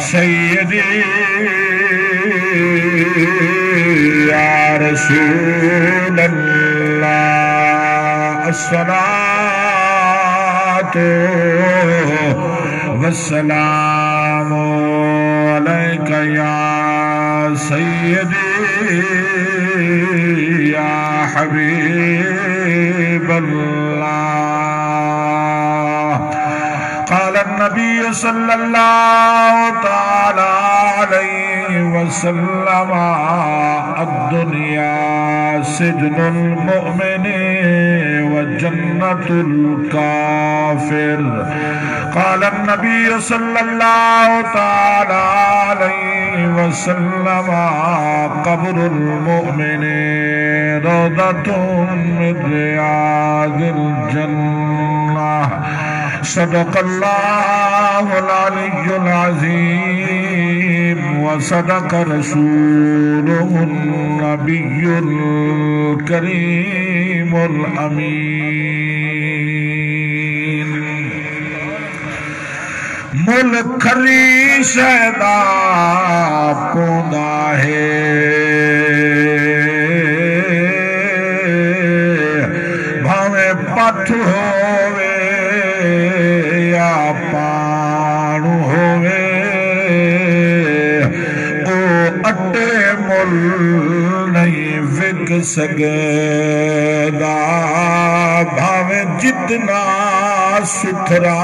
سیدی یا رسول اللہ الصلاة والسلام علیک یا سیدی یا حبیب اللہ قال النبی صلی اللہ تعالی علیہ وسلم الدنیا سجن المؤمن وجنة الكافر قال النبي صلى الله تعالى عليه وسلم قبر المؤمن روضة من رياض الجنة صدق الله العلي العظيم وصدق رسوله النبي الكريم الأمين ملک کھری شہدہ پوندا ہے بھاویں پتھ ہووے یا پانو ہووے او اٹے مل نہیں وک سگدا بھاویں جتنا ستھرا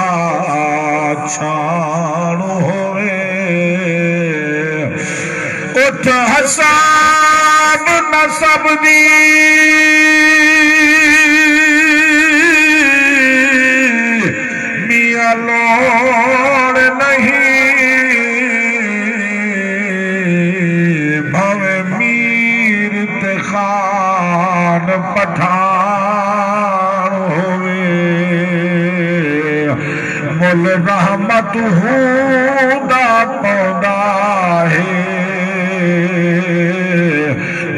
چھانو ہوئے اٹھ حساب نصب دی میاں لوڑ نہیں بھوے میر تے خان پٹھان ہوئے مل رحمت ہوندا پوندا ہے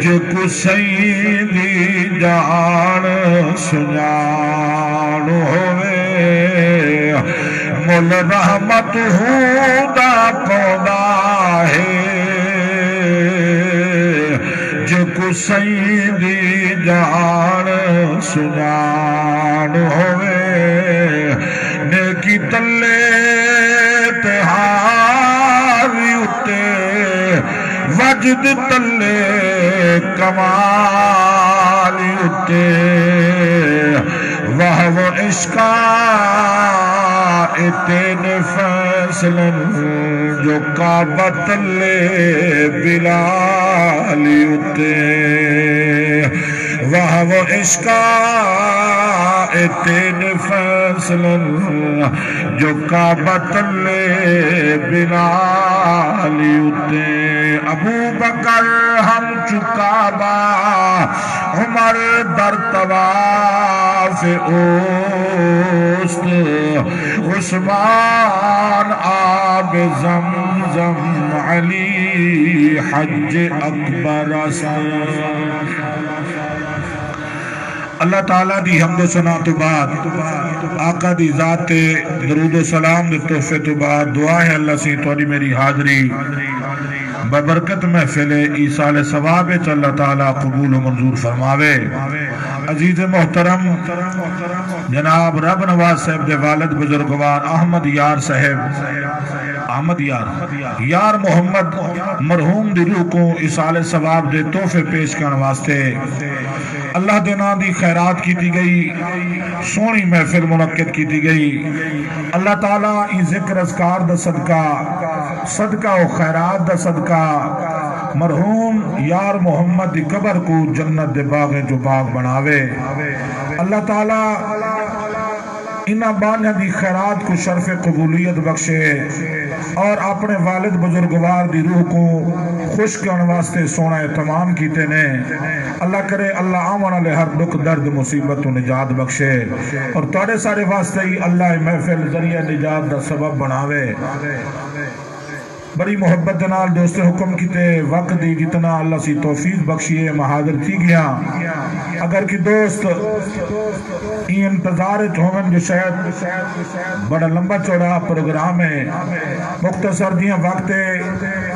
جو کو سیدی جان سنان ہوئے مل رحمت ہوندا پوندا ہے جو کو سیدی جان سنان ہوئے نیکی تلے تہاری اتے وجد تلے کمالی اتے وہ عشقہ اتین فیصلن جو کعبہ تلے بلالی اتے وہ عشقہ اتین فیصلن جو کعبہ تلے بلالی اتے ابو بکر ہم چکابہ عمر در طواف اوست عثمان آب زمزم علی حج اکبر اللہ تعالیٰ دی حمد و ثنا تو بعد آقا دی ذات درود و سلام دے تحفے تو بعد دعا ہے اللہ سے توڑی میری حاضری ببرکت محفل ایصال ثواب اللہ تعالیٰ قبول و منظور فرماوے عزیز محترم جناب رب نواز صاحب دے والد بزرگوار احمد یار صاحب احمد یار محمد مرحوم دی روح کو ایصال ثواب دے تحفے پیش کرنے واسطے اللہ دینا دی خیرات کی دی گئی سونی محفل منعقد کی دی گئی اللہ تعالیٰ ای ذکر اذکار دا صدقہ و خیرات دا صدقہ مرحوم یار محمد دی قبر کو جنت دے باغیں جو باغ بناوے اللہ تعالیٰ انہا بانیہ دی خیرات کو شرف قبولیت بخشے اور اپنے والد بزرگوار دی روح کو خوش کرنے واسطے سونا تمام کیتے نے اللہ کرے اللہ آمن علیہ ہر دکھ درد مصیبت و نجات بخشے اور توڑے سارے واسطے ہی اللہ محفل ذریعہ نجات دا سبب بناوے بڑی محبت دنال دوست حکم کیتے وقت دی جتنا اللہ سی توفیق بخشیے محاضر تھی گیا اگر کی دوست یہ انتظار ہومن جو شاید بڑا لمبا چوڑا پروگرام ہے مختصر دیاں وقت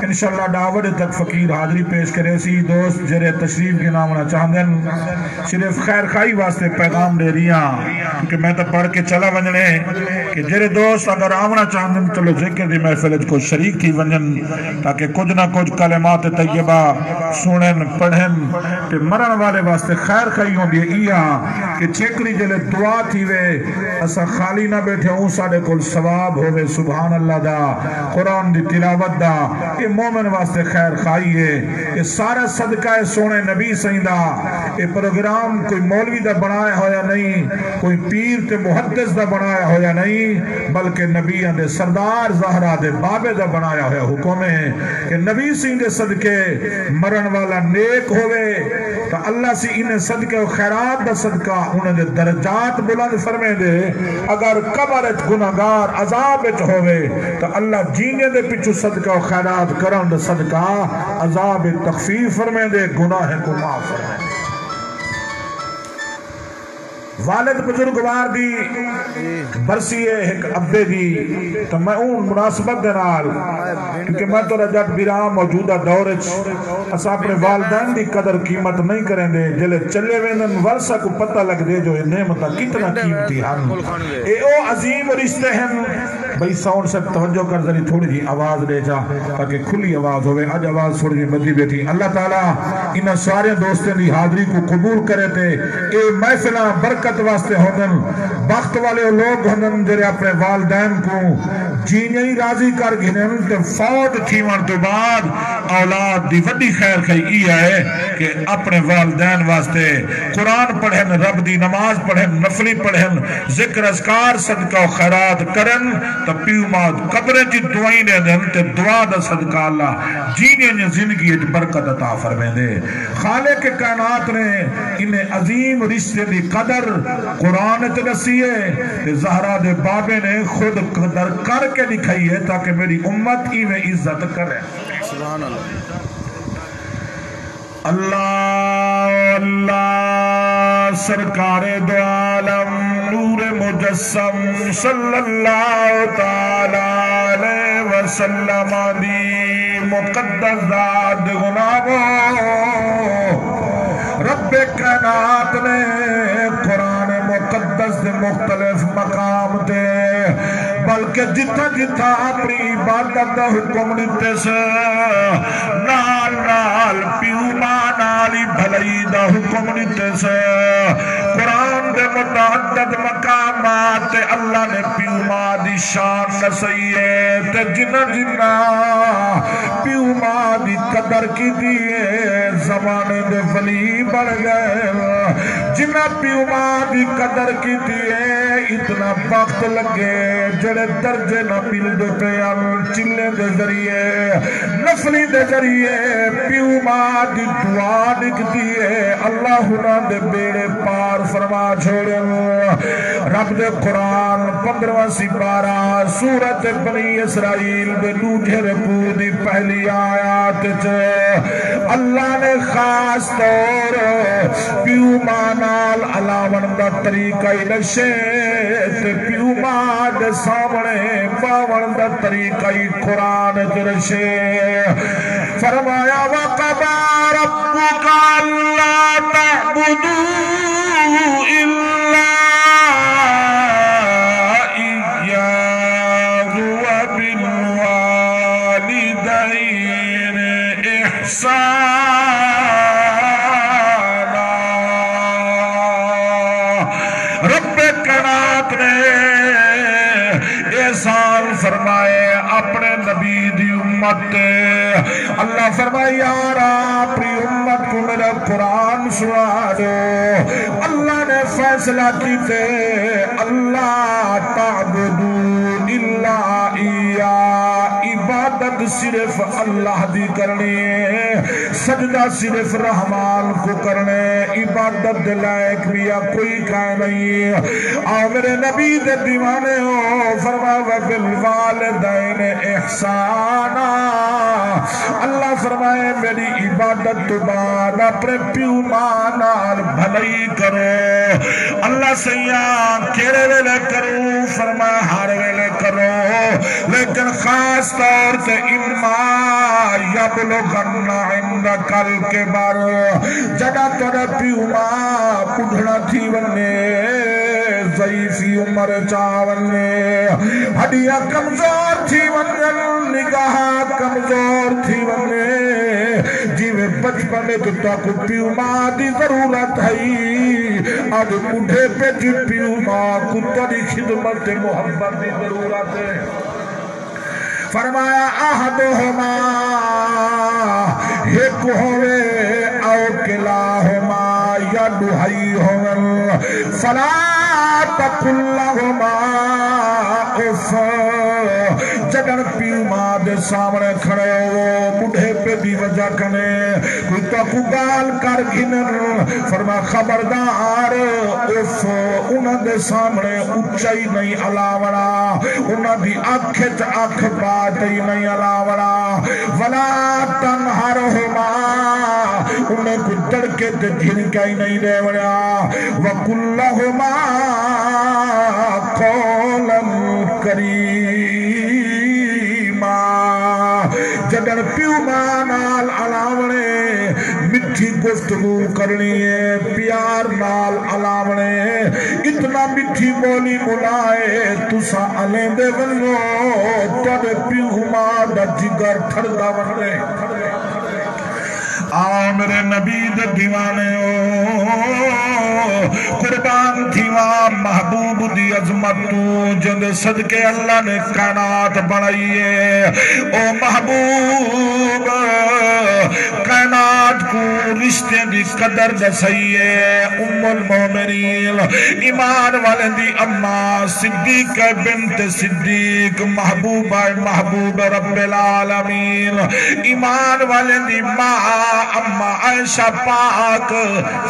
انشاءاللہ دعوت تک فقیر حاضری پیش کرے سی دوست جرے تشریف کے نامنا چاہندن صرف خیر خائی واسطے پیغام دے رہی کیونکہ میں تو پڑھ کے چلا ونجنے کہ جرے دوست اگر آمنا چاہندن چلو ذکر دی محفلت کو شریک تھی ونجن تاکہ کچھ نہ کچھ کلمات طیبہ سنن پڑھن کہ مرن والے واسطے خیر خائی ہوں دی ایا کہ چکری جلے دعا تھی وے اسا خالی نہ بیٹھے ہوں ساڑے کل ثواب ہوئے سبحان اللہ دا قرآن دی تلاوت دا یہ مومن واسطے خیر خائی ہے یہ سارا صدقہ سونے نبی سیندہ یہ پروگرام کوئی مولوی دا بنایا ہویا نہیں کوئی پیر تے محدث دا بنایا ہویا نہیں بلکہ نبی دے سردار زہرہ دے بابے دا بنایا ہویا حکم ہے کہ نبی سیندے صدقے مرن والا نیک ہوئے تو اللہ سی انہیں صدقے و خیرات دا صدقہ انہیں دے درجات بلند فرمے دے اگر قبرت گناہگار عذابت ہوئے تو اللہ جینے دے پچھو صدقہ و خیرات کرن دے صدقہ عذاب تخفیف فرمے دے گناہ کو معاف فرمے دے والد بزرگوار دی برسی ہے ایک عبدے دی تو میں اون مناسبت دنال کیونکہ میں تو رجت بیرام موجودہ دورچ اسا اپنے والدین دی قدر قیمت نہیں کریں دے جلے چلے ویندن ورسہ کو پتہ لگ دے جو نعمتہ کتنا قیمتی ہن اے او عظیم رشتے ہیں بھئی ساؤنڈ سے توجہ کر ذری تھوڑی جی آواز لے جا تاکہ کھلی آواز ہوئے آج آواز تھوڑی جی بدی بیٹھی اللہ تعالیٰ انہاں سارے دوستیں دی حاضری کو قبول کرے تھے اے محفلہ برکت واسطے ہوندن بخت والے لوگ ہوندن جرے اپنے والدین کو جینے ہی راضی کر گھنن تے فوت تھیون تو بعد اولاد دی وڈی خیر خی ہے کہ اپنے والدین واسطے قرآن پڑھن رب دی نماز پڑھن نفلی پڑھن ذکر اذکار صدقہ و خیرات کرن تو پیو ماد قبریں جی دعائیں دے دن تے دعا دا صدقہ اللہ جینے زندگی اج برکت عطا فرمے دے خالق کائنات نے انہیں عظیم رشتے دی قدر قرآن تنسیے تے زہرہ دے بابے نے خود قدر کر کے دکھائی ہے تاکہ میری امت ہی میں عزت کرے سبحان اللہ اللہ سرکار دو عالم نور مجسم صلی اللہ تعالی علیہ وسلم دی مقدس ذات غلاموں رب کائنات نے قرآن مقدس دے مختلف مقام دے بلکہ جتھا جتھا اپنی عبادت دا حکم دیتے سے نال نال پیوما نالی بھلائی دا حکم دیتے سے قرآن دے متعدد مقامات اللہ نے پیوما دی شان نسائیے تے جنہ جنہ پیوما دی قدر کی دیئے زمانے دے ولی بڑھ گئے جنہ پیوما دی قدر کی دیئے اتنا وقت لگے جڑے درجے نہ مل دے پیان چلے دے ذریعے نفلی دے ذریعے پیوما دی دعا نکتی ہے اللہ نہ دے بیڑے پار فرما چھوڑے رب دے قرآن 15 سپارہ سورت بنی اسرائیل دے دوجھے رکوع دی پہلی آیات اللہ نے خاص طور پیوما نال علاوہ دا طریقہ نقشے تے پیوما دے سامنے باون دا طریقہ قرآن درشے فرمایا وَقَضَى رَبُّكَ أَلَّا تَعْبُدُوا إِلَّا إِيَّاهُ وَبِالْوَالِدَيْنِ إِحْسَانًا رب کائنات نے احسان فرمائے اپنے نبی دی امت اللہ فرمائے یارا اپنی امت کو میرا قرآن سنا دو اللہ نے فیصلہ کیتے اللہ تعبدو الا ایہ عبادت صرف اللہ دی کرنی ہے، سجدہ صرف رحمان کو کرنے، عبادت دے لائق بھی کوئی کائے نہیں۔ آؤ میرے نبی دے دیوانے ہو، فرمایا وَبِالْوَالِدَيْنِ احسانا، اللہ فرمائے میری عبادت تو بعد اپنے پیو ماں نال بھلائی کرو۔ اللہ سیاں کیڑے ویلے کرو؟ فرمایا ہر ویلے کرو، لیکن خاص طور سے اما یبلغن عندک الکبر، جگہ تیرے پیو ماں بڈھڑا تھی ونے، ضعیفی عمر چاونے، ہڈیاں کمزور تھی ونن، نگاہ کمزور تھی ونے، جیویں بچپن میں تو تاکو پیو ماں دی ضرورت ہے، آج بڈھے پہ جی پیو ماں کو تاری خدمت محبت دی ضرورت ہے۔ فرمایا احدہما، ایک ہوئے او کلاہما، یا دہائی ہوئے، فلا تقل لہما اف، جگن پیو ماں دے سامنے کھڑے ہو بڑھے پہ دی وجہ کنے کوئی تو کو گال کر گھنن، فرما خبردار اف، انہاں دے سامنے اچائی نہیں علاوڑا، انہاں دی آنکھت آنکھ بات ہی نہیں علاوڑا، ولا تنہرہما، انہیں کوئی تڑکے تے دھنکا ہی نہیں دے وڑا، وَقُلْ لَهُمَا قَوْلًا کَرِيمًا، جدر پیو مانال علاوڑے مٹھی گفتگو کرنی ہے، پیار نال علاوڑے اتنا مٹھی بولی بلائے، تسا علیں دے ونو تد پیو مان دا جگر تھڑدا وننے۔ آؤ میرے نبی دے دیوانے ہو، قربان تھیوا محبوب دی عظمت تو، جن صدقے اللہ نے کائنات بڑھائیے، او محبوب کائنات کو رشتے دی قدر دسائیے، ام المومنین ایمان والے دی اماں صدیق بنت صدیق، محبوبہ محبوب رب العالمین، ایمان والے دی ماں اماں عائشہ پاک،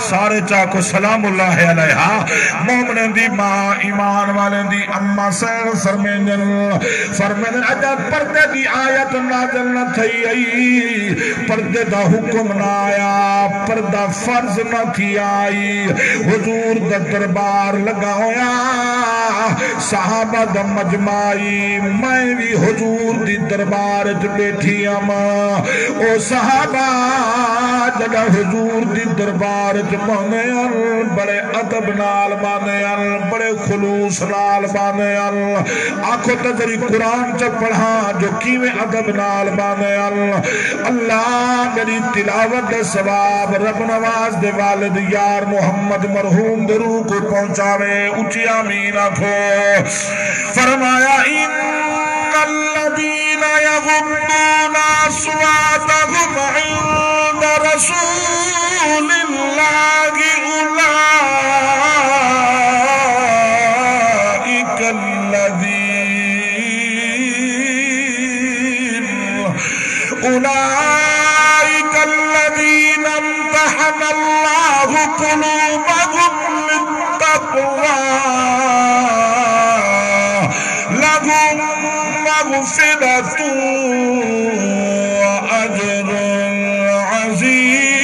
سارے چاکو سلام اللہ علیہا، مومن دی ماں ایمان والے دی اماں سیر فرمیدن اجا پردے دی آیت نازل نہ تھی آئی، پردے دا حکم نہ آیا، پردہ فرض نہ تھی آئی، حضور دا دربار لگا ہویا، صحابہ دا مجمعی، میں بھی حضور دی دربار بیٹھی اما، او صحابہ جگہ حضور دی دربار بانے ال، بڑے ادب نال بانے ال، بڑے خلوص نال بانے ال، آنکھوں تذری قرآن چا پڑھا جو کیویں ادب نال بانے ال، اللہ میری تلاوت دے ثواب رب نواز دے والد یار محمد مرحوم دے روح کو پہنچاوے، اچھی آمین آنکھو۔ فرمایا ان الذین یغضون اصواتهم عند رسول اللہ اولئک الذین امتحن اللہ قلوبهم للتقوی لهم مغفرۃ واجر عظیم۔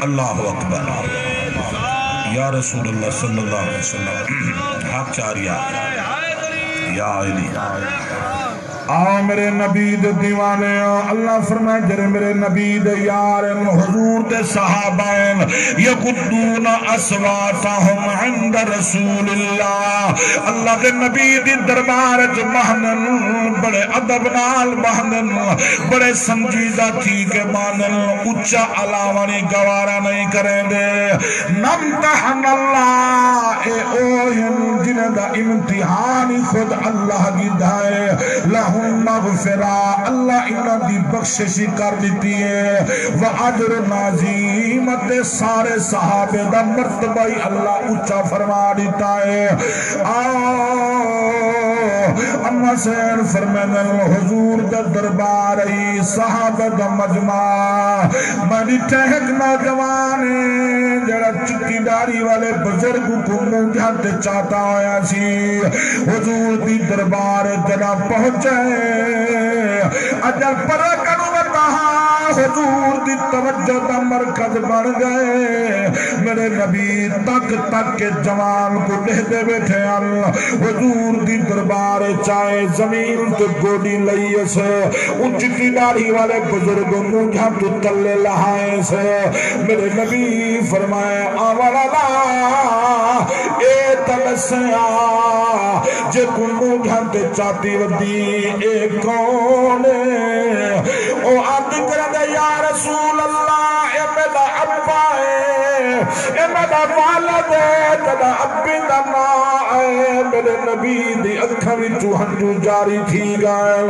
اللہ اکبر، یا رسول اللہ صلی اللہ علیہ وسلم، حق چاریا یا علی۔ آؤ میرے نبی دے دیوانے، اللہ فرمائے جرے میرے نبی دے یارن حضور دے صحابین یقدون اصواتهم عند رسول اللہ، اللہ دے نبی دی دربار جو مہنن، بڑے ادب نال مہنن، بڑے سنجیدہ تھی کے مانن، اچھا علاوانی گوارا نہیں کریں دے، نمتحن اللہ اے اوہن جنہ دا امتحانی خود اللہ کی دائے، لہو مغفرہ اللہ انہاں دی بخششی کر دیتی ہے وَعَجْرٌ عَظِيمٌ سارے صحابے دا مرتبہ ہی اللہ اونچا فرما دیتا ہے اما سین فرمائے حضور دا دربار ای صحابہ دا مجمع میں ٹہک نوجوان جڑا چکی داری والے بزرگ کو منجھت چاہتا ہویا سی حضور دی دربار جڑا پہنچے اجل پر کنو بتاہا حضور دی توجہ دا مرکز بن گئے میرے نبی تک تک کے جوان کو دے دے بیٹھے حضور دی دربار چاہے زمین تو گوڑی لئیے سے ان چکی داری والے بزرگوں مجھا تو تلے لہائے سے میرے نبی فرمائے آوالا اے تلسیا جے کن مجھا تے چاہتی ودی اے کون او آدھ کردے یا رسول اللہ اے میرا ابا ہے اے میرا والد ہے تدا ابی دا ماں ہے میرے نبی دی اکھوی تو ہنجو جاری تھی گئے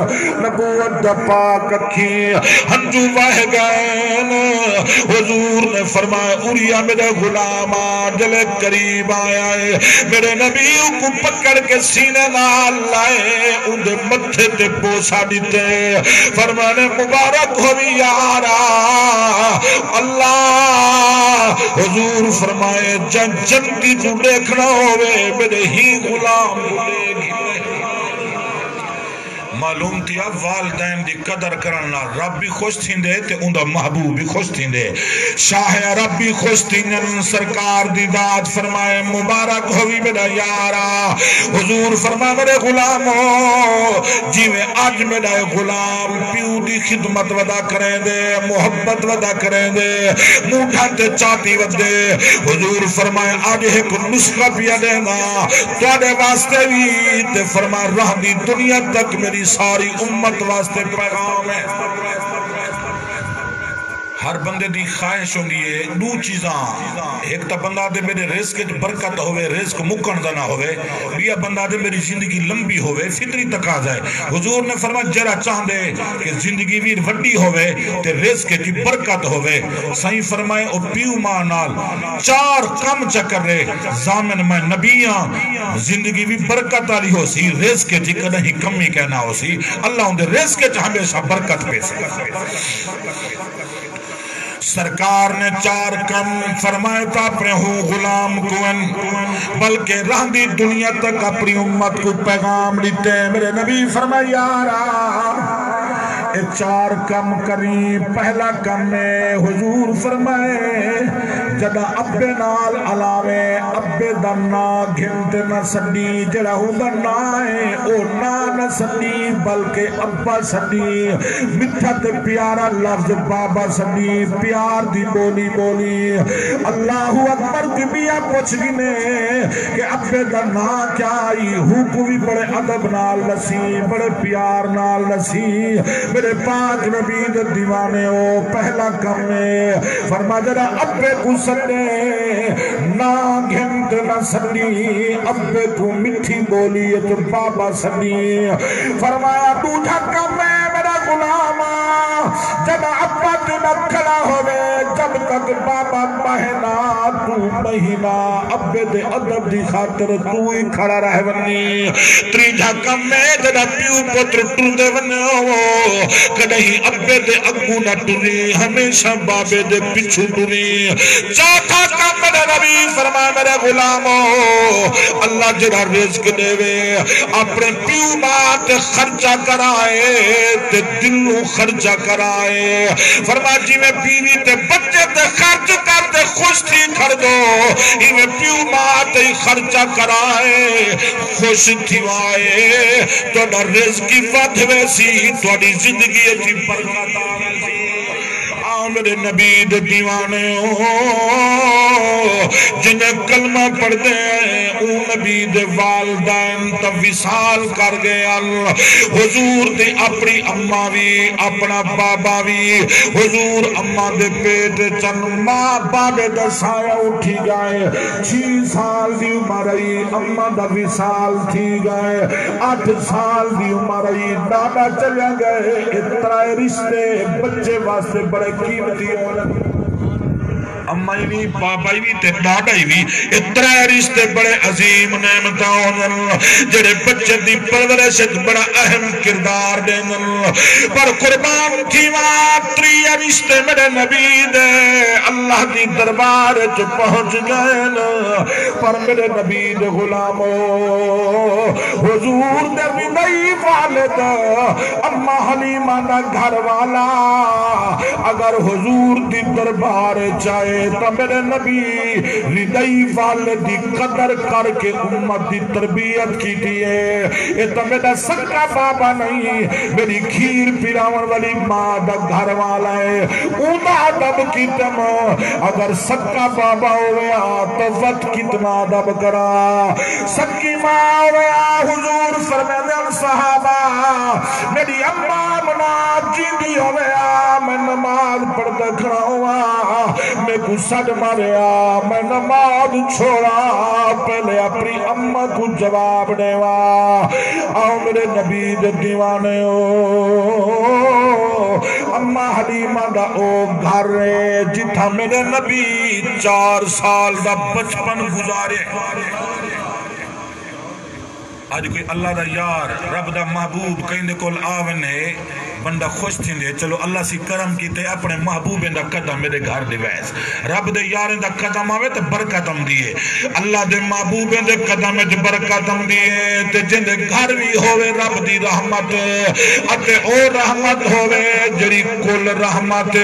نبوت دا پاک اکھی ہنجو واہ گئے حضور نے فرمایا اوریا میرے غلام جلے قریب آیا ہے میرے نبی کو پکڑ کے سینے نال لائے ان دے متھے تے بوسا دیتے فرمانے مبارک ہوئی یارا اللہ حضور فرمائے جنتی تو دیکھنا ہوئے میرے ہی غلام کو دیکھ معلوم تھیا والدین دی قدر کرنا رب بھی خوش تھیندے تے اندہ محبوب بھی خوش تھیندے شاہ رب بھی خوش تھیندے سرکار دی ذات فرمائے مبارک ہوئی میرا یارا حضور فرمائے میرے غلاموں جی میں آج میرا غلام پیو دی خدمت ودا کریں دے محبت ودا کریں دے موٹھانتے چاہتی ودے حضور فرمائے آج ایک نسخہ پیا دینا توڑے واسطے بھی تے فرمائے رہ دی دنیا تک میری ساری امت واسطے پیغام ہے ہر بندے دی خواہش ہوندی ہے دو چیزاں ایک تا بندہ دے میرے رزق برکت ہوئے رزق مکن نہ ہوئے بیا بندہ دے میری زندگی لمبی ہوئے فطری تقاضا ہے حضور نے فرمایا جرا چاہن دے کہ زندگی بھی وڈی ہوئے تے رزق کی برکت ہوئے صحیح فرمائے او پیو ماں نال چار کم چکر رہے زامن میں نبیاں زندگی بھی برکت والی ہو سی رزق کی کدیں کمی کہنا ہو سی اللہ ان دے رزق کی ہمیشہ برکت پہ سی سرکار نے چار کم فرمائے تا اپنے ہوں غلام کون بلکہ رہ دی دنیا تک اپنی امت کو پیغام لیتے ہیں میرے نبی فرمائے یارا اے چار کم کری پہلا کم میں حضور فرمائے جدا ابے نال علاوے ابے دنا گھنٹ نہ سڈی جڑا ہوں بنائے او نہ سڈی بلکہ ابا سڈی مٹھا تے پیارا لفظ بابا سڈی پیار دی بولی بولی اللہ اکبر کی بیا پوچھ گنے کہ ابے دنا کیا آئی ہوں کو بھی بڑے عدب نال نسی بڑے پیار نال نسی میرے پاک نبی دے دیوانے ہو پہلا کم میں فرما جرا ابے کو سڈے نا گھنٹ نہ سڈی ابے کو مٹھی بولی تو بابا سڈی فرمایا دوجھا کم میں میرا غلام جب ابا تینا کھڑا ہوئے جب تک بابا مہینہ تو مہینہ ابے دے عدب دی خاطر تو ہی کھڑا رہ ونی تریجھا کم میں جدا پیو پتر ٹر دے ونی ہو کدہیں ابے دے اگو نہ ٹری ہمیشہ بابے دے پچھو ٹری چوتھا کم میرے نبی فرمائے میرے غلاموں اللہ جڑا رزق دے وے اپنے پیو بات خرچہ کرائے تے دلوں خرچہ کرائے فرمائے جی میں بیوی تے بچے تے خرچ کر تے خوش تھی کر دو ہی میں پیو بات خرچہ کرائے خوش تھی وائے تو ڈر رزقی ود ویسی تو ڈی زندگی اچھی برکت آویسی میرے نبی دے دیوانے جنہیں کلمہ پڑھ دے اون نبی دے والدین تا وصال کر گیا حضور دی اپنی اماں بھی اپنا بابا بھی حضور اماں دے پیٹ چن ماں بابے دا سایہ اٹھی گئے 6 سال دی عمر آئی اماں دا وصال تھی گئے 8 سال دی عمر آئی دادا چلے گئے اتنا رشتے بچے واسطے بڑے قیمتی ہونے امائی بھی بابائی بھی تے ڈاڈائی بھی اتنا رشتے بڑے عظیم نعمتہ ہونے جڑے بچے دی پرورش بڑا اہم کردار دینے پر قربان تھی واتری رشتے میرے نبی دے اللہ دی دربار جو پہنچ گئے پر میرے نبی دے غلاموں حضور دے بھی نئی والد اما حلیمہ دا گھر والا اگر حضور دی دربار چاہے تو میرے نبی ردائی والد دی قدر کر کے امت دی تربیت کی دیئے یہ تو میرا سکا بابا نہیں میری کھیر پیراون والی ماں دا گھر والا ہے اونا دب کی تمو اگر سکا بابا ہویا تو وقت کتنا دب کرا سکی ماں ہویا حضور فرمیدے صحابہ میری اماں مناد جیندی ہویا میں نماز پڑھ دکھنا ہوا میں کو سڑ ماریا میں نماز چھوڑا پہلے اپنی اماں کو جواب دیوا آؤ میرے نبی دے دیوانے ہو اماں حلیمہ دا او گھر ہے جتھا میرے نبی 4 سال دا بچپن گزارے آج کوئی اللہ دا یار رب دا محبوب کہیں کول آونے بندہ خوش تھی دے چلو اللہ سی کرم کیتے اپنے محبوب دا قدم میرے گھر دے ویس رب دے یاریں دا قدم آوے تے برکتم دیئے اللہ دے محبوب دے قدم دے برکتم دیئے تے جن دے گھر بھی ہوئے رب دی رحمت اتے او رحمت ہوئے جڑی کل رحمت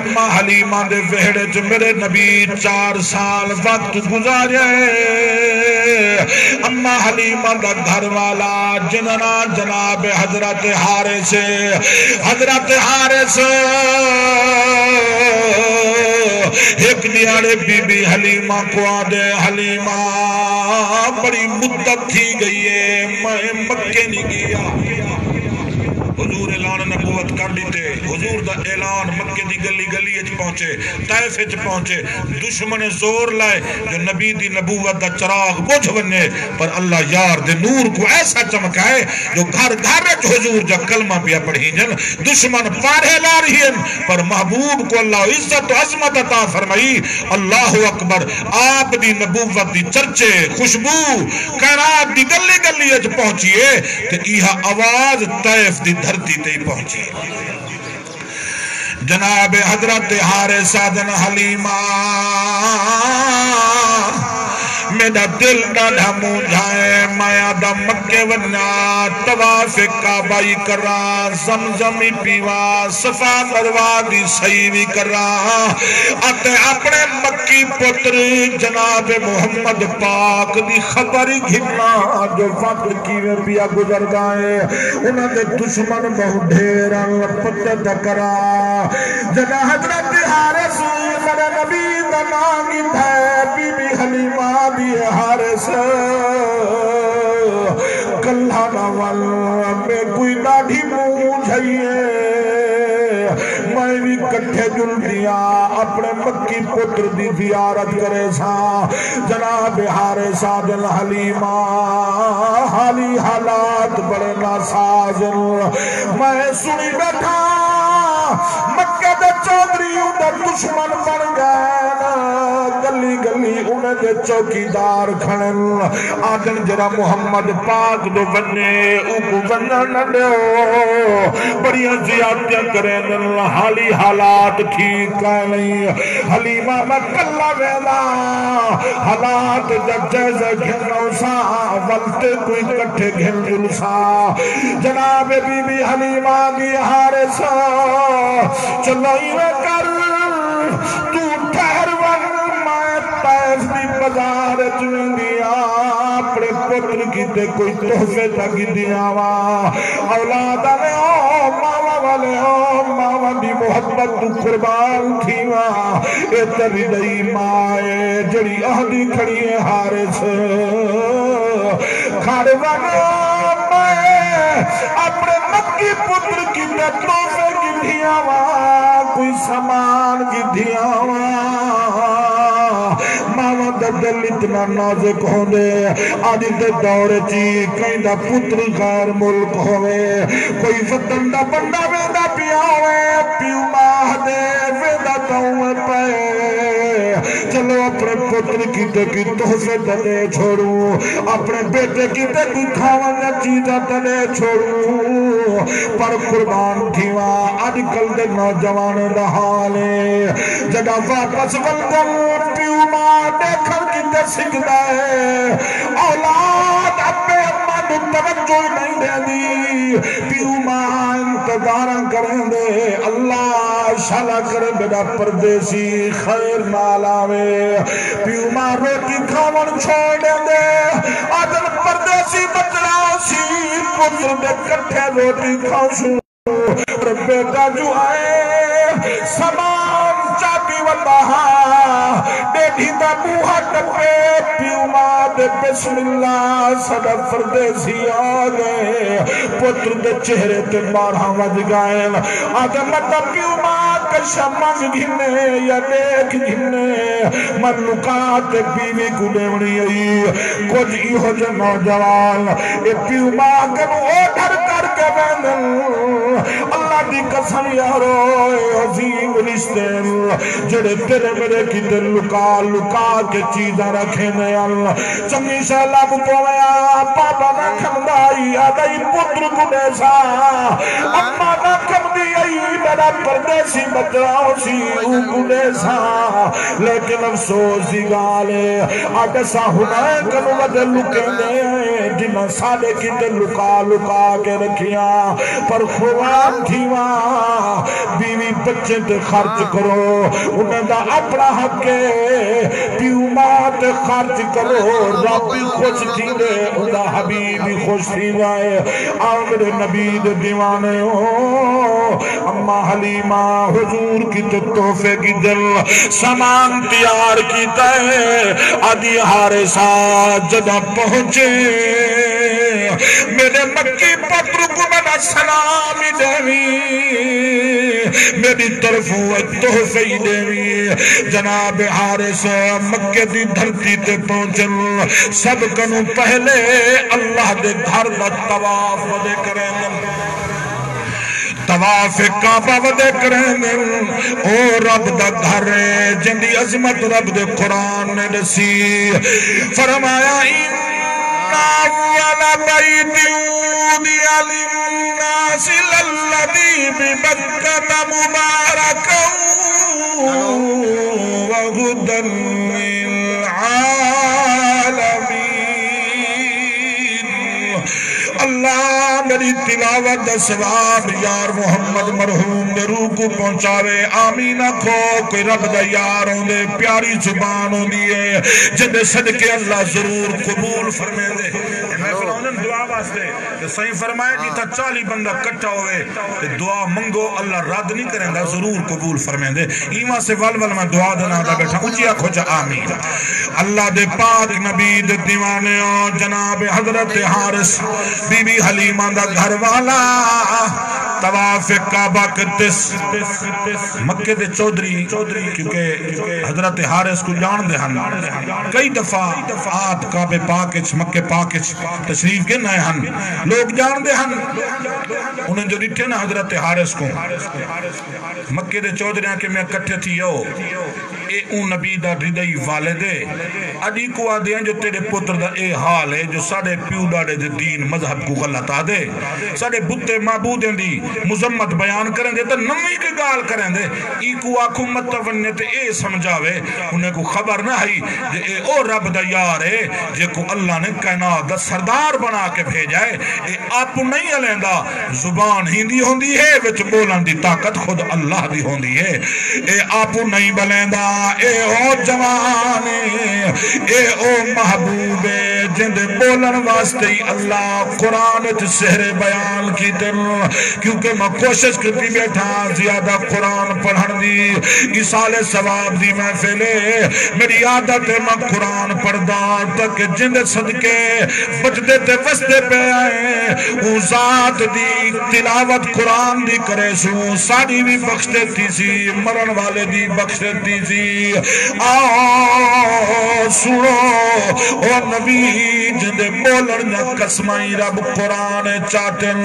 اما حلیمہ دے وہڑے جو میرے نبی 4 سال وقت گزارے اما حلیمہ دا گھر والا جننا جناب حضرت حارث حضرت حارث ایک دیارے بی بی حلیمہ کو آدھے حلیمہ بڑی مدت تھی گئی ہے میں مکے نہیں گیا حضور اعلان نبوت کر لیتے حضور دا اعلان مکے دی گلی گلی اچ پہنچے طائف اچ پہنچے دشمن زور لائے جو نبی دی نبوت دا چراغ بجھ بنے پر اللہ یار دے نور کو ایسا چمکائے جو گھر گھر اچ حضور جا کلمہ پیا پڑھی جن دشمن پارے لا رہی ہیں پر محبوب کو اللہ عزت و عظمت عطا فرمائی اللہ اکبر آپ دی نبوت دی چرچے خوشبو کائنات دی گلی گلی اچ پہنچیے کہ ایہا آواز طائف دی دھرتی تے پہنچی جناب حضرت حارثہ بن حلیمہ میرا دل ڈاڑھا موجھائے مایا دا مکے ونیا طواف کعبائی کرا زمزمی پیوا صفا مروا دی سیوی کرا اتے اپنے مکی پتر جناب محمد پاک دی خبری گھنا جو وقت کیوے پیا گزر گائے انہاں دے دشمن بہت ڈھیران پتہ دکرا جنا حضرت حارث میرے نبی دا نامی تھے بی بی حلیمہ بھی حارث کلہ نوال میں کوئی ڈاڑھی موجھائیے میں بھی کٹھے جل دیا اپنے مکی پتر دی زیارت کرے سا جناب حارثہ بن حلیمہ حالی حالات بڑے ناسازن میں سنی بیٹھا مکہ دے چودریوں دا دشمن بن گئے گلی گلی انہیں دے چوکی دار کھڑن آدن جرا محمد پاک دو بننے اوکو بننے نہ دیو بڑی زیادتیاں کریں حالی حالات ٹھیک ہے نہیں حلیمہ میں کلہ ویلا حالات جب جیسے گھنوں سا وقتے کوئی کٹھے گھن جل سا جناب بی بی حلیمہ دی حارثہ چلائی میں کر تو ٹھہر وقت میں طائف دی بازار چویں دیا اپنے پتر کی تے کوئی تحفے تک دیا اولادہ نے او ماما والے ماں دی محبت تو قربان تھیوا اے تری دئی مائے جڑی اہدی کھڑی ہے حارث کھڑ والا اپنے مکی پتر کی تحفے کی دھیاوا کوئی سامان کی دھیاوا ماما دا دل اتنا نازک ہوندے آج دے دور چی کہیں دا پتر غیر ملک ہوئے کوئی وطن دا بندہ ویدہ پیا ہوئے پیو ماہ دے ویدہ تاؤں پہ چلو اپنے پتر کی تحفے دے چھوڑوں اپنے بیٹے کی کوئی کھاوانا چیزہ دے چھوڑوں پر قربان تھیوا آج کل دے نوجوان دا حالے جگہ واپس بلدن پیو ماں دیکھر کی تے سکھدا ہے اولاد اپنے اماں نو توجہ نہیں دے دی پیو ماں انتظاراں کریں دے اللہ شالا کرے بیٹا پردیسی خیر نال آوے پیو ماں روٹی کھاون چھوڑ دے آدن پردیسی بچڑا سی پتر دے کٹھے روٹی کھاؤں بیٹا جو آئے سامان چاپی وطاہا دیکھی دا موہا ٹپے پیو ماں دے بسم اللہ صدا فردیسی آگئے پتر دے چہرے تے مارہاں وج گائیں آدھے مطا پیو ماں کشا مانگ گھنے یا دیکھ گھنے من لکات بیوی کو دیونی آئی کچھ ایہو جو نوجوان اے پیو ماں کنو اوٹھر کر کے بیندن اللہ دی قسم یارو اے عظیم رشتے جڑے تیرے میرے کی دل لکا کے چیزاں رکھے میں اللہ چنگی سے لب پویا پاپا نہ کھمدائی آدھائی پتر کو دیسا اما نہ کھمدی آئی میرا پردیسی بچراؤ سی او کو دیسا لیکن افسوس دی گالے آدھا سا ہنے کنو وجہ لکے دے جنہ سادے کی دل لکا کے رکھیا پر خوان تھیوا بیوی بچے تے خرچ کرو انہیں دا اپنا حق ہے پیو ماں تے خرچ کرو ربی خوش تھی دے انہا حبیبی خوش تھی جائے آؤ میرے نبی دے دیوانے ہو اما حلیمہ حضور کی تحفے کی دل سامان تیار کی تے آدھی ہارے ساتھ جدہ پہنچے میرے مکی پتر کو میں سلامی دیوی میری طرف تحفے دیوی جناب حارث مکہ دی دھرتی تے پہنچن سب کنوں پہلے اللہ دے گھر دا طواف ودے کریں طواف کعبہ ودے کریں او رب دا گھر جندی عظمت رب دے قرآن نے دسی فرمایا أول بيت وضع للناس للذي ببكة مباركا وهدى للعالمين اللہ میری تلاوت دا ثواب یار محمد مرحوم دے روح کو پہنچاوے آمین اکھو کوئی رب دا یار ہوں دے پیاری زبان ہوں دیئے جدے صدقے اللہ ضرور قبول فرمے دے محفل آنن دعا واسطے کہ صحیح فرمائے جی تا 40 بندہ کٹھا ہوئے دعا منگو اللہ رد نہیں کریں دا ضرور قبول فرمے دے ایمان سے والول میں دعا دینا دا بیٹھا اچھی آنکھو جا آمین اللہ دے پاک نبی دے دیوانے جناب حضرت حارث بی بی حلیمہ دا گھر والا طواف کعبہ کتس مکہ دے چودری کیونکہ حضرت حارث کو جان دے ہن کئی دفعہ آپ کعبہ پاکچ مکہ پاکچ تشریف کے نئے ہن لوگ جان دے ہن انہیں جو ڈٹھے نا حضرت حارث کو مکہ دے چودریاں کے میں کٹھے تھی یو اے اون نبی دا ردائی والدے اڈی کو آدھے ہیں جو تیرے پتر دا اے حال ہے جو ساڑے پیو ڈاڑے دے دین مذہب کو غلط آدھے ساڑے بتے معبودیں دی مذمت بیان کریں دے تو نمی کے گال کریں دے ای کو آنکھوں متونے تے اے سمجھاوے انہیں کو خبر نہ ہی جے اے او رب دا یار ہے جے کو اللہ نے کائنات دا سردار بنا کے بھیجائے اے آپ نہیں علیندہ زبان ہندی ہوندی ہے وچ بولن دی طاقت خود اللہ دی ہوندی ہے اے آپ نہیں بلیندہ اے او جوانے اے او محبوبے جندے بولن واسطے اللہ قرآن سحر بیان کی دن کیونکہ میں کوشش کرتی بیٹھا زیادہ قرآن پڑھن دی ایصال ثواب دی محفلے میری عادت ہے میں قرآن پڑھدا تک جند صدقے بچدے تے وسدے پہ آئے او ذات دی تلاوت قرآن دی کرے سو ساڑی بھی بخش دیتی سی مرن والے دی بخش دیتی سی آؤ سنو او نبی جندے بولن نہ قسمائی رب قرآن چاہتن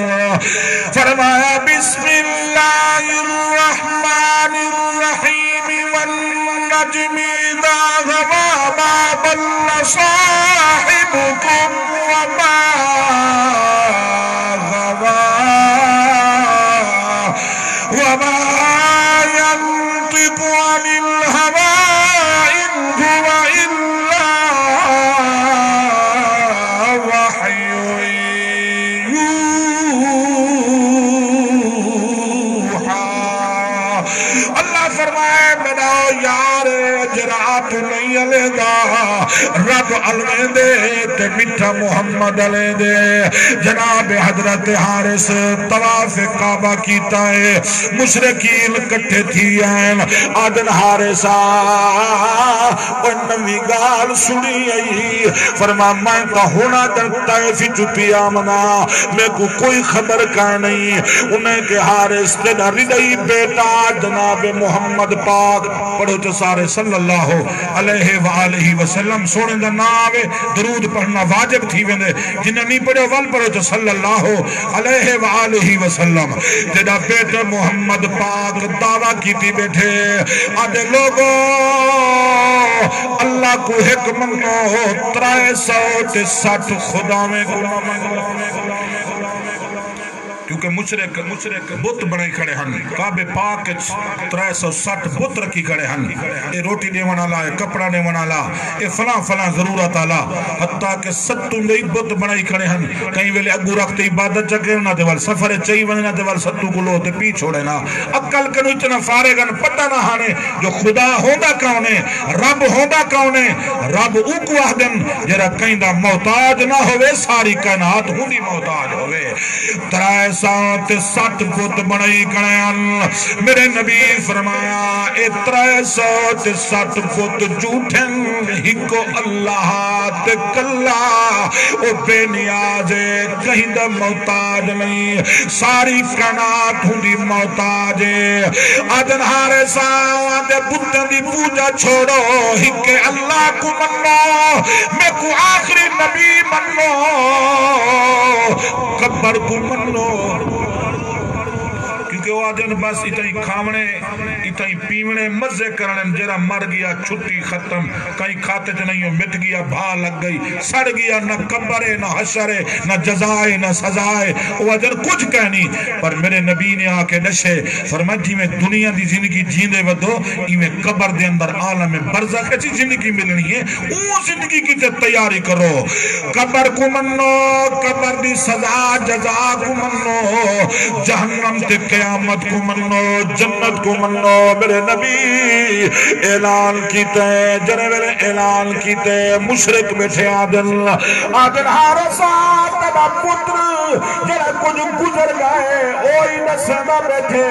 فرمایا بسم اللہ الرحمن الرحیم والنجم اذا غوا ما ضل صاحبكم وما غوا وما ينطق عن الهوى إن هو إلا وحي يوحى اللہ فرمائے میرا یار جرات نہیں علیہ دا رب علمے دے تے مٹھا محمد علیہ دے جناب حضرت حارث طواف کعبہ کیتا ہے مشرکین کٹھے تھی ہیں آدن حارثہ نوی گال سنی آئی فرما میں تو ہونا در طائفی چپی آمنا میں کو کوئی خبر کا نہیں انہیں کہ حارث تینا ردئی بیٹا جناب محمد پاک پڑھو تو سارے صلی اللہ علیہ وآلہ وسلم سونے دا نام درود پڑھنا واجب تھی ویندے جنہیں نہیں پڑھو وال پڑھو تو صلی اللہ علیہ وآلہ وسلم تینا بیٹا محمد پاک دعویٰ کی تھی بیٹھے آدھے لوگوں اللہ کو حکم کو 360 خدا میں کیونکہ مشرک بت بنائی کھڑے ہن کعبے پاک 360 بت رکھی کھڑے ہن اے روٹی دے ونالا اے کپڑا دے ونالا اے فلاں ضرورت آلا حتیٰ کہ ستوں دے بت بنائی کھڑے ہن کہیں ویلے اگو رکھتے عبادت چکے نہ دے وال سفر چاہی وننا دے وال ستوں کو لو تے پی چھوڑے نا عقل کنو اتنا فارغن پتہ نہ ہانے جو خدا ہوندہ کونے رب ہوندہ کونے رب اوکو آدم جرہ کہیں دا محتاج نہ ہوئے ساری کائنات ہوندی محتاج ہوئے 360 بت بنائی کھڑیاں میرے نبی فرمایا اے 360 بت جھوٹن ہکو اللہ تے کلا او بے نیاز کہیں دا محتاج نہیں ساری کائنات ہوندی محتاج آدن ہارے ساں دے بتن دی پوجا چھوڑو ہکے اللہ کو منو میں کو آخری نبی منو قبر کو منو کیونکہ وہ آدھن بس اتنی کھاونے اتنی پیونے مزے کرنے جرہ مر گیا چھٹی ختم کہیں کھاتے جو نہیں ہو مٹ گیا بھا لگ گئی سڑ گیا نہ قبرے نہ حشرے نہ جزائے نہ سزائے وہ آدھن کچھ کہنی پر میرے نبی نے آکے نشے فرمائے جی میں دنیا دی زندگی جیندے ودو میں قبر دے اندر عالم برزخ ہے زندگی ملنی ہے وہ زندگی کی تیاری کرو قبر کو منو قبر دی سزا جزا کو منو جہنم تے قیامت کو منو جنت کو منو میرے نبی اعلان کیتے جنہیں میرے اعلان کیتے مشرک بیٹھے آدن حارثہ تبا پتر جنہیں کچھ گزر گئے اوہی نسیدہ بیٹھے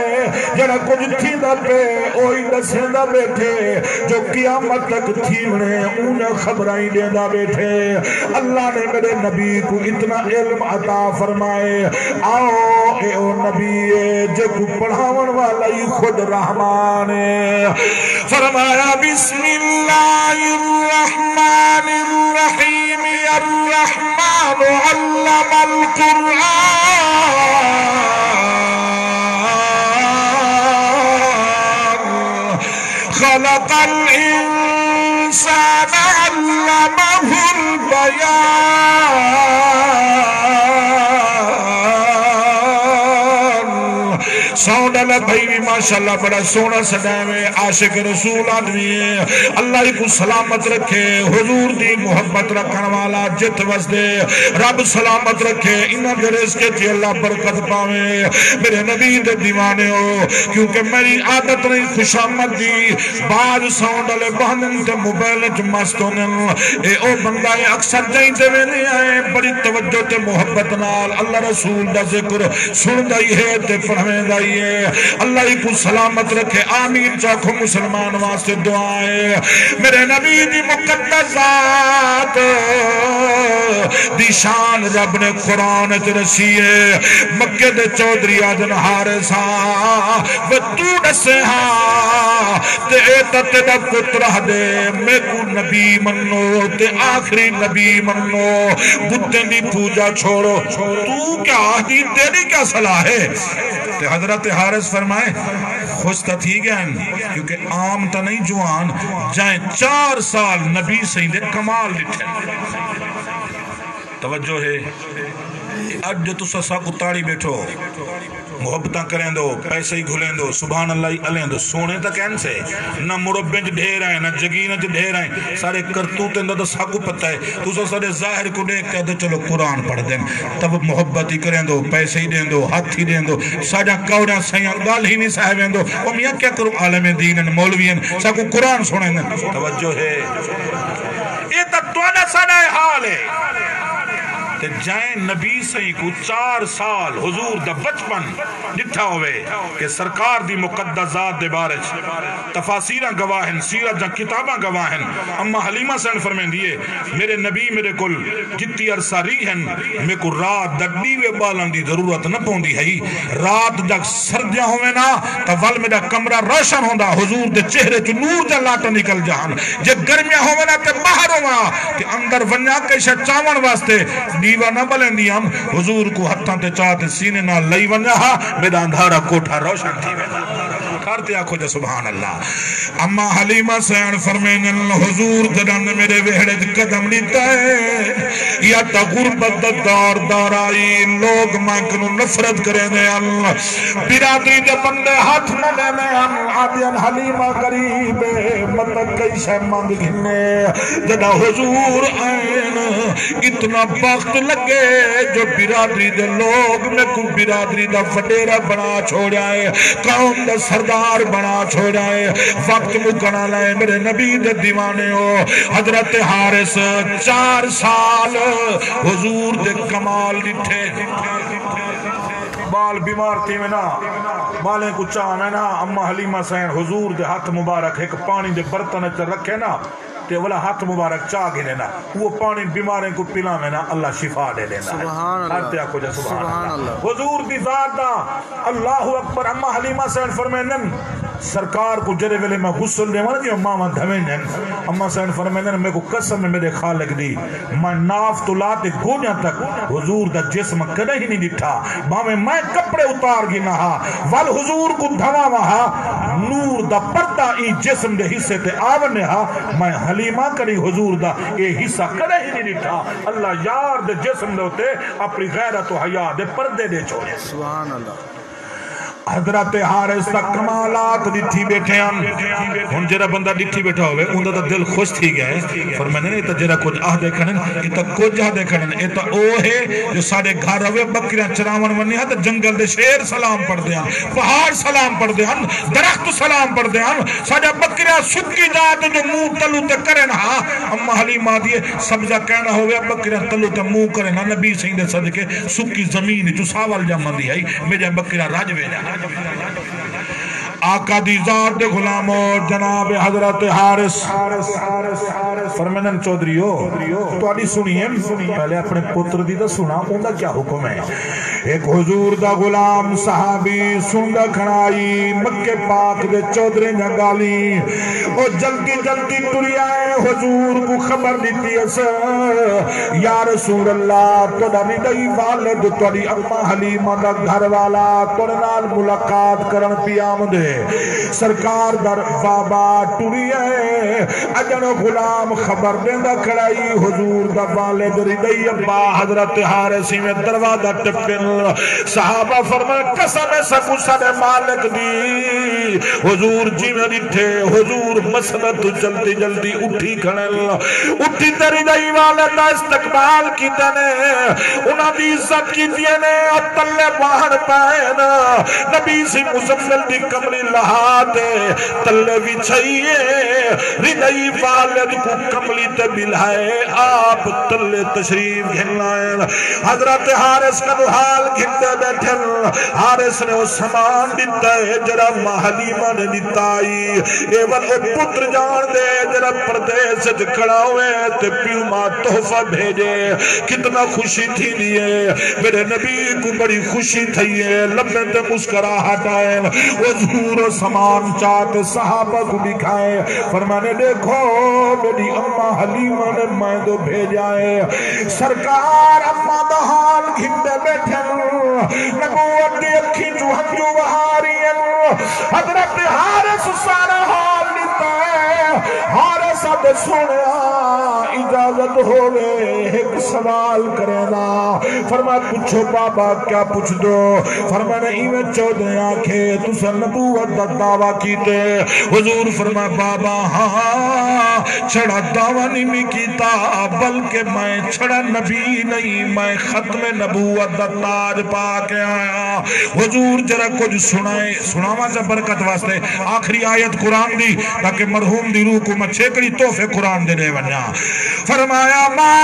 جنہیں کچھ تھیدہ پہ اوہی نسیدہ بیٹھے جو قیامت تک تھیونے انہیں خبرائیں دیدہ بیٹھے اللہ نے میرے نبی کو اتنا علم عطا فرمائے آؤ اے او نبی جو کو پڑھاون والا ہی خود رحمان فرمایا بسم اللہ الرحمن الرحیم الرحمن علم القرآن خلق الانسان علمه البیان سوڈ والا بھائی بھی ماشاءاللہ بڑا سونا سجائے عاشق رسول آدمی ہے اللہ کو سلامت رکھے حضور دی محبت رکھن والا جت وسدے رب سلامت رکھے انہاں دے رزق تے اللہ برکت پاوے میرے نبی دے دیوانے ہو کیونکہ میری عادت نہیں خوشامد دی بعد ساؤنڈ والے بہنن تے موبائل وچ مست ہونن اے او بندہ اکثر جائیں تے ویندے آئے بڑی توجہ تے محبت نال اللہ رسول دا ذکر سندا ہی ہے تے پڑھویندا ہی ہے اللہ ہی کو سلامت رکھے آمین چاکھو مسلمان واسطے دعائیں میرے نبی دی مقدس ذات دی شان رب نے قرآن تے رسی ہے مکہ دے چودھری آدن حارث و تو دسے ہاں تے ایتا دا پترہ دے میں کو نبی منو تے آخری نبی منو بتیں دی پوجا چھوڑو تو کیا آہدی تیری کیا صلاح ہے تے حضرت حارث فرمائے خوش تا تھی گیا کیونکہ عام تا نہیں جوان جائیں 4 سال نبی سیندے کمال لٹھے توجہ ہے اج جو تسا سا کتاڑی بیٹھو محبتاں کریں دو پیسے ہی گھلیں دو سبحان اللہ علیں دو سونے تک این سے نہ مربنج ڈھیر آئیں نہ جگینج ڈھیر آئیں سارے کرتوت اندر تو ساکو پتہ ہے تو سارے ظاہر کو دیکھتے ہیں تو چلو قرآن پڑھ دیں تب محبت ہی کریں دو پیسے ہی دیں دو ہاتھ ہی دیں دو ساجا کوڑا سیاں گال ہی نہیں صاحبیں دو وہ میاں کیا کرو عالم دین مولوین ساکو قرآن سنیں دیں توجہ ہے یہ تا توڑا ساڑھا حال ہے تے جائیں نبی سہی کو 4 سال حضور دا بچپن جتھا ہوئے کہ سرکار دی مقدس ذات دے بارش تفاسیرہ گواہن سیرت جا کتابہ گواہن اما حلیمہ سین فرمین دیئے میرے نبی میرے کل جتی عرصہ ریحن میں کو رات دڑی وے بالان دی ضرورت نہ پوندی ہے رات جا سردیاں ہوئے نا تا ول میرا کمرہ روشن ہوندا حضور دے چہرے چو نور دے لاٹا نکل جہان جے گرمیاں ہوئے نا تے باہر ہوا تے اندر ونیا کیشہ چاون واسطے دیوہ نہ بلیں دی ہم حضور کو ہتھاں تے چاہتے سینے نہ لئی ونیا ہا میرا اندھارا کوٹھا روشن تھی کارتے آکھو جا سبحان اللہ اما حلیمہ سین فرمین حضور جدن میرے وحڑے قدم لیتا ہے یا تا غربت دار دار آئی لوگ مانکنو نفرت کرے دے برادری دے بندے ہاتھ نہ دے میں آدین حلیمہ قریب مطلب کئی شہ مانگ گھنے جدہ حضور آئین اتنا وقت لگے جو برادری دے لوگ میں کو برادری دا فٹیرہ بنا چھوڑائے قوم دا سردار بنا چھوڑائے وقت مکنا لائے میرے نبی دے دیوانے ہو حضرت حارث 4 سال حضور دے کمال لٹھے بال بیمار تھی میں نا بالیں کو چاہ میں نا اما حلیمہ سین حضور دے ہاتھ مبارک ایک پانی دے برتن رکھے نا تے والا ہاتھ مبارک چاہ گی لینا وہ پانی بیماریں کو پلا میں نا اللہ شفا دے لینا سبحان اللہ سبحان اللہ حضور دی ذات دا اللہ اکبر اما حلیمہ سین فرمینن سرکار کو جرے ویلے میں غسل دے وانا جی اماں دھوینن اما سین فرمینن میں کو قسم میں میرے خالق دی میں ناف تلاتے گونیا تک حضور دا جسم کدے ہی نہیں ڈٹھا باہمیں میں کپڑے اتار گی نہا وال حضور کو دھوا وہا نور دا پردہ ای جسم دے حصے تے آونے ہا میں حلیمہ کری حضور دا اے حصہ کدے ہی نہیں ڈٹھا اللہ یار دے جسم دے ہوتے اپنی غیرت و حیاء دے پردے دے چھوڑے سبحان اللہ حضرت حارث تک کمالات ڈٹھی بیٹھے ہن جرا بندہ ڈٹھی بیٹھا ہوئے اندہ دا دل خوش تھی گئے فرمائنے نہیں تا جرا کچھ آہ دیکھنن ایتا کچھ آہ دیکھنن ایتا او ہے جو ساڑے گھر ہوئے بکریاں چراون ونی ہے تا جنگل دے شیر سلام پڑھ دے ہن پہاڑ سلام پڑھ دے ہن درخت سلام پڑھ دے ہن ساڑے بکریاں سکی جات جو منہ تلو تے کرن ہاں اما حلیمہ دیئے سبزہ کہنا ہوئے بکریاں تلو تے منہ کرن ہاں نبی سیندے صدقے سکی زمین جو ساول جامن دی ہے میرے بکریاں راج وے آقا دی ذات دے غلامو جناب حضرت حارث فرمینن چودریو تو آنی سنیے پہلے اپنے پتر دی دا سنا اندہ کیا حکم ہے ایک حضور دا غلام صحابی سندہ کھڑائی مکہ پاک دے چودرے نگالی او جلدی جلدی ٹری آئے حضور کو خبر دیتی اس یا رسول اللہ تو ڈری دئی والد تو ڈی اما حلیمہ دا گھر والا تو نال ملاقات کرن پی آمدے سرکار در بابا ٹری ہے اجن غلام خبر دیندہ کھڑائی حضور دا والد ردی ابا حضرت حارثی میں دروازہ ٹپن صحابہ فرمائے قسم سکو سن مالک دی حضور جی میں ڈٹھے حضور مسلط جلدی جلدی اٹھی کھڑن اٹھی تری دائی والد دا استقبال کی تنے انہاں دی عزت کی دینے اور تلے باہر پائنا نبی سی مزمل دی کمری لہاتے تلے بھی چھئیے ردائی والد کو کملی تے بلائے آپ تلے تشریف گھنائیں حضرت حارث کا حال گھنتے بیٹھن حارث نے وہ سامان دیتا ہے جرا حلیمہ نے دیتائی ایوان اے پتر جان دے جرا پردیس کھڑا ہوئے تے پیو ماں تحفہ بھیجے کتنا خوشی تھی لیے میرے نبی کو بڑی خوشی تھی ہے لبے تے مسکراہٹ آئے حضور و سامان چاہتے صحابہ کو دکھائے فرمانے دیکھو میری اماں حلیمہ نے میں دو بھیجائے سرکار اماں دہان گھنٹے بیٹھے نبوت دی اکھی جو ہنجو بہاری حضرت حارث سارا حال لیتا ہے حارث اب سنیا اجازت ہوئے ایک سوال کرنا فرما پوچھو بابا کیا پوچھ دو فرما نہیں میں چودے آنکھیں تُسا نبوت دا دعویٰ کیتے حضور فرما بابا ہاں چھڑا دعویٰ نہیں میں کیتا بلکہ میں چھڑا نبی نہیں میں ختم نبوت دا تاج پا کے آیا حضور جرا کچھ سناوا جا برکت واسطے آخری آیت قرآن دی تاکہ مرحوم دی روح کو مچھے کری توفے قرآن دے ونیا فرمایا ما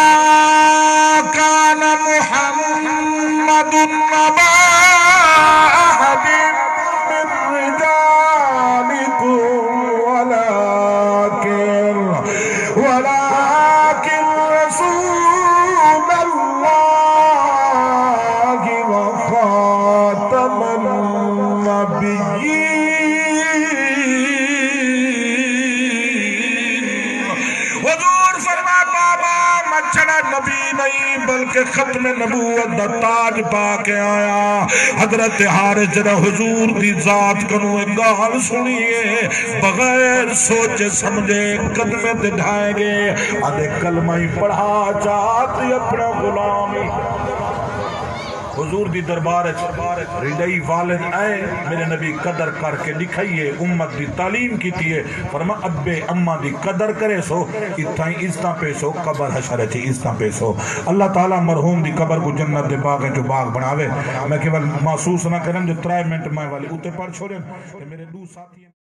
کان محمد نبا احد من رجالکم ولكن رسول اللہ وخاتم النبیین حضور فرما بابا مچھڑا نبی نہیں بلکہ ختم نبوت دا تاج پا کے آیا حضرت حارث جرا حضور دی ذات کنو ایک گال سنیے بغیر سوچے سمجھے قدمے تے ڈھائیں گے آدھے کلمہ ہی پڑھا چاہتے اپنا غلامی حضور دی دربار ردائی والد آئے میرے نبی قدر کر کے لکھائیے امت دی تعلیم کی تیئے فرما ابے اممہ دی قدر کرے سو اتھائیں عزتاں پیسو قبر حشر تھی عزتاں پیسو اللہ تعالیٰ مرحوم دی قبر کو جنت دے باغیں جو باغ بناوے میں کیول محسوس نہ کریں جو 3 منٹ میں والے اوتے پڑھ چھوڑیں میرے دو ساتھی